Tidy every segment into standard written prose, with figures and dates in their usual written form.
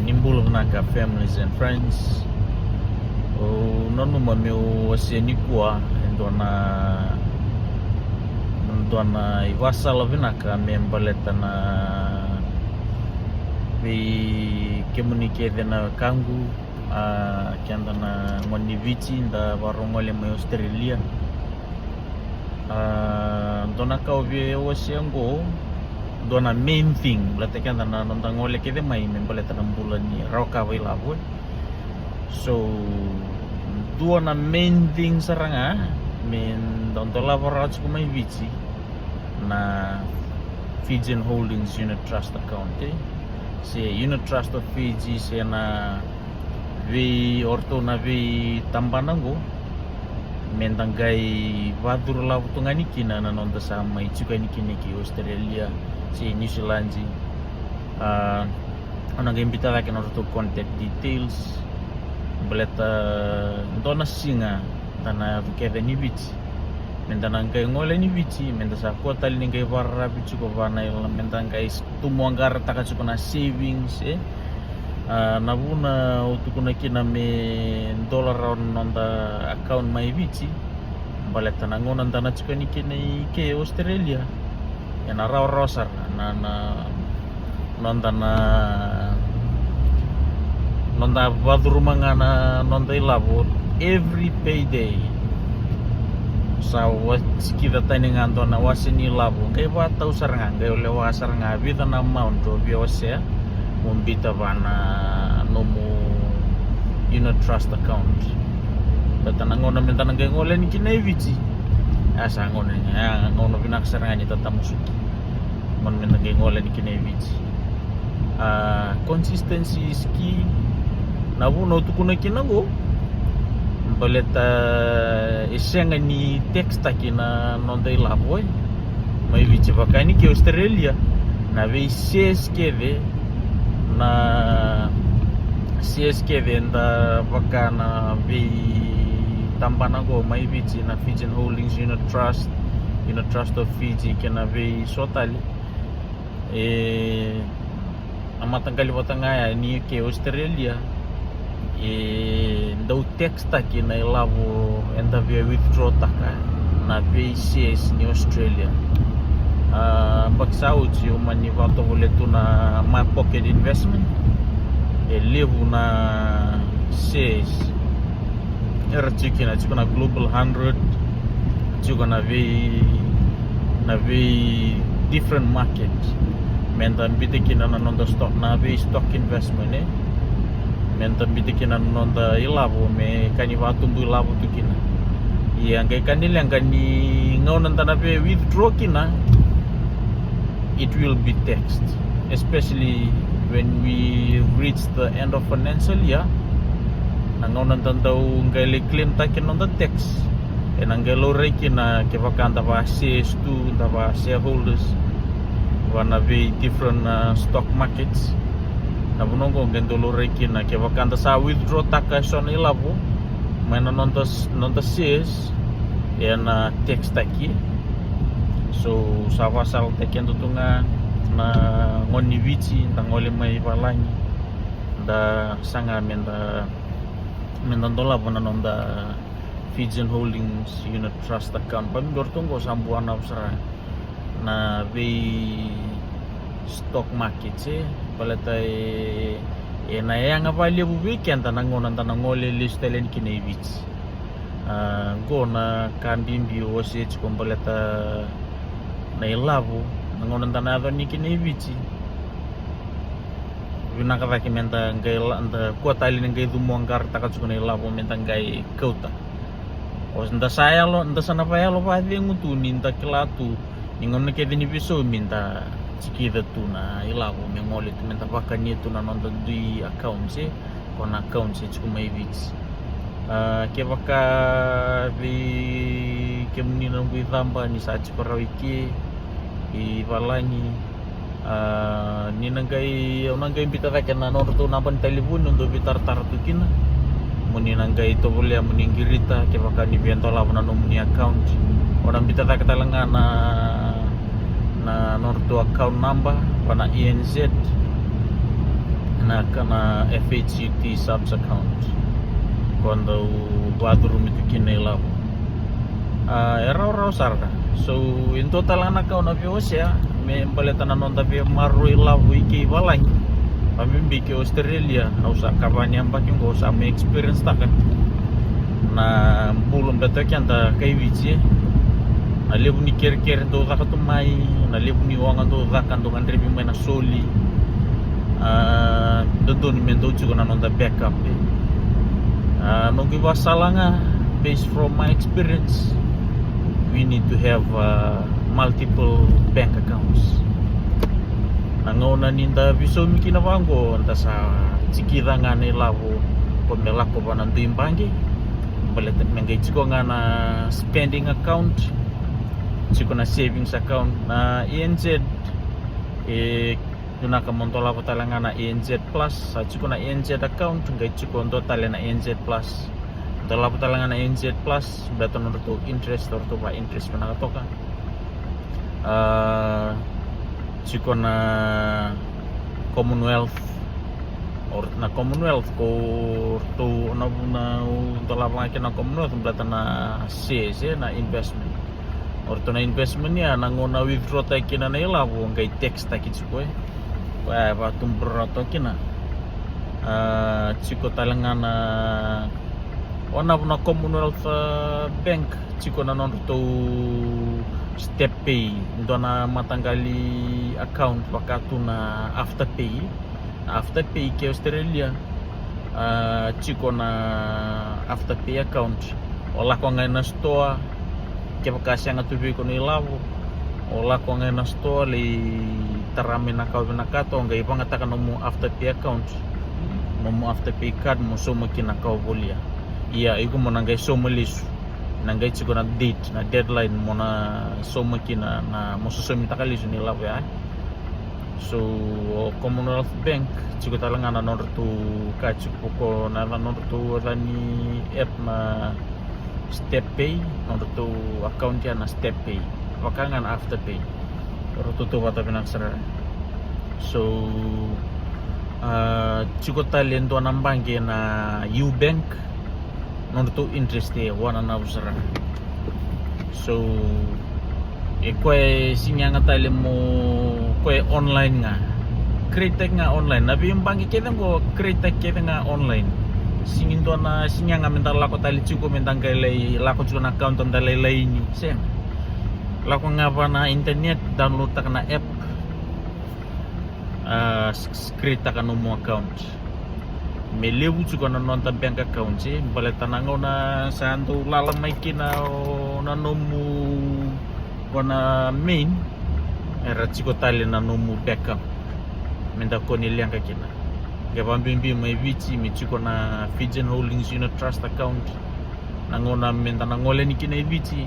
nimbul naka families and friends o nonu mameu asiani kuwa ndona iwasala vinaka membaleta na vi komunike na kangu kianda na ngoni vici nda warongole mai Australia ndona kauve wasiango dona main thing belata kianda na ngole kede mai membaleta na bulani roka vai lavo so dona main thing saranga men dontola varach kumai vici na Fijian Holdings Unit Trust account se Unit Trust of Fiji se na vi orto na vi tambanango mendangai vadur la utungani kina na nonda sama ichukani kini ki Australia se New Zealand ana gembita la kena orto contact details beleta dona singa tana vikeve ni vici mendangai ngole ni vici mendasa kota ni ngai warra vici ko vana ila mendangai tumuanggar takachukuna savings nabuna utukuna kina me dollar nonda account mai vici baleta nangona ndana chukani kina ke Australia yana rosar na nonda vadurumangana nonda ilabo every payday sa kita taningan to na wasini labo kay bata usaranga kay ole wasaranga vida na amount of biosea mumbita bana nomu Unit Trust account tatanangona mentanang kay ngole ni kinay vici asa ngona nya ngono binaksaranga ni tatamusuki mon mentanang kay ngole ni kinay vici consistency is key nabuno tukuna kinango baleta isenga ni text akina nonda ilabo mai vici bakani ke Australia na ve CSKV nda bakana ve tambana go mai vici na Fijian Holdings Unit Trust of Fiji kena ve sotali amatanggali watangaya ni ke Australia ndau text taki na ilavo enda via withdraw taka na VCS ni Australia baksauji umani vato voletu na my pocket investment levu na says era chikina chikuna global 100 chikuna ve different market menda bitekina na nonda stock na ve stock investment mentan bitikina nonda ilabo me kani watumbu ilabo tukina yang kai kanil yang kani ngaunan tanape withdraw kina it will be taxed, especially when we reach the end of financial year ngaunan tantau ngai claim takin on the tax enangai lore kina kevakanta va shares to the shareholders wana be different stock markets nabunongo gendolo rekina ke vakanda sa withdraw taka son ilabo mana nonta shares na tax taki so sa wasal tekendo tunga na ngoni vici tangole mai valangi da sanga menda dola bona nonda Fijian Holdings Unit Trust account pam dortungo sambuana usara na ve stock market balata na yang avali weekend tanangole listelen kinevich gona kambimbi wose chikombalata na ilavu nangonan tanado ni kinevich vinaka menta ngai anda kuatali ngai dumonggar takachukuna ilavu menta ngai kauta os nda sana payalo pa ngutu ninta kilatu ningon ke dini biso minta chikida tuna ilavo mengole tu menta vakani tuna nonda dui account se kon account se chukuma ivits ke vaka vi kemunina ngui thamba ni sa chiparawiki I valangi ni nangai bita vakana norto naban telefon untuk bitar tar tukina muni nangai to boleh meningirita ke vaka ni bientola na nomuni account orang bita vakatalangan na norto account number wana INZ na FHCT subs account quando bathroom itu kina ilaw raw sarda. So in total anak kau na ya me baleta na nonda via maru ilaw iki balay pamimbi ke Australia ausa kabanya bakin go sa me experience takan na bulum beto kyanta kay vici na lebu ni ker do zakatumai na lebu ni wanga do zakanto ngandri mai na soli dodon mendo chugo na nonda backup no give salanga based from my experience we need to have multiple bank accounts nangona ninda viso mikina vango nda sa tsikiranga ne lavo pomela ko banandu imbangi baleta mengai chiko ngana spending account chiko na savings account na ENZ tunaka montola ko talanga na ENZ plus sa chiko na ENZ account ngai chiko ndo tale na ENZ plus tola ko talanga na ENZ plus beto no to interest or to ba interest na toka chiko na Commonwealth or na Commonwealth ko to na tola pa na Commonwealth beto na C na investment or to na investment niya nangona withdraw tayo kina na ilabo ngai tax tayo chiko ba tumbro to kina chiko talanga na ona na Commonwealth Bank chiko na non to step pay ndona matanggali account wakatu na after pay ke Australia chiko na after pay account ola ko ngai na store ke bakasya nga tubi ko ni lavo ola ko ngai na store li tarame na kau na kato ngai pangata kan mo after pay account mo after pay card mo so makina kau bolia iya iku mo nangai so malisu nangai chiko na date na deadline mo na so makina na mo so minta kali ni lavo ya. So Commonwealth Bank chiko talanga na non to kachupo ko na non to rani app na step pay non to account ya na step pay wakangan after pay pero to bata pinagsara. So chiko talen do nambangi na Ubank non to interest wana na usara. So kwe sinyanga tale mo kwe online nga create nga online nabi yung bangi kita ko create kita nga online singin to na sinyanga mental lako tali chuko mentang kay lako chuko na account on dalay ni sen lako nga pa na internet download ta na app create ta no mo account me lewu chuko na nonta bank account baleta nango na santo lalamay kina na nomu wana main era chiko tali na nomu backup menda ko ni lianga kina gabambimbi mai vici mi chiko na Fijian Holdings Unit Trust account nangona menda nangole ni kina vici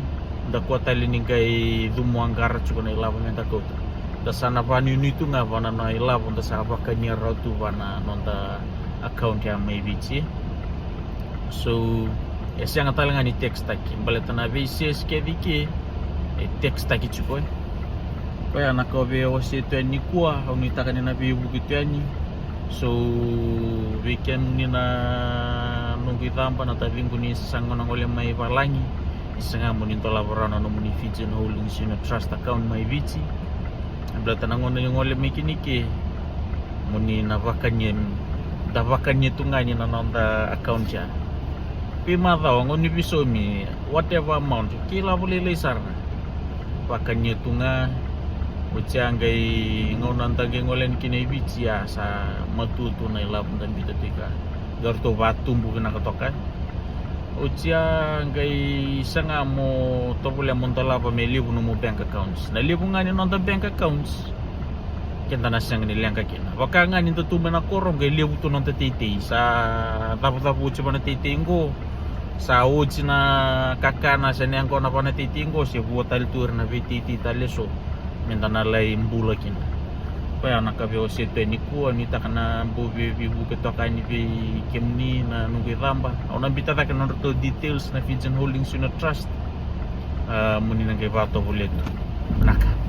nda ko tali ni kai dumuangara chiko na ilava menda ko da sana pani ni tu nga wana na ilava nda sa apa kanya ratu wana nonda account ya mai vici. So yang talanga ni text taki baleta na VCS ke dike text taki chiko kaya nakabe wasi tu ni kuah au ni takani na bibu gitu ni. So weekend ni na nunggu tampa na tabingu ni sango na ngole mai balangi isanga mo ni tolaborana no ni Fijian Holdings Unit Trust account mai vici baleta na ngole mai kinike mo ni navakanye tunganya na nonda account ya pima tau ngoni bisomi whatever amount kila boleh lesar pakanya tunga ucangai ngonan tagi ngolen kini bicia sa matu tunai labun dan bitatika garto batu bukan katokan ucangai sangamo to boleh montola pa me libu no bank accounts na libu ngani nonda bank accounts kenta nasang nilang kakina waka nga nito tuman na korong gay libu to nonda titi sa tapo-tapo uci pa na titinggo sa uci na kakana sa niyang ko na pa na titinggo siya buwa tali tuur na vititi tali so minta nalay mbula kina kaya nakabyo si ito ni kuwa nita ka na bubi keto ka ni kimni na nunggi ramba o nabita ka na to details na Fijian Holdings Unit Trust muni nang kay bato ulit naka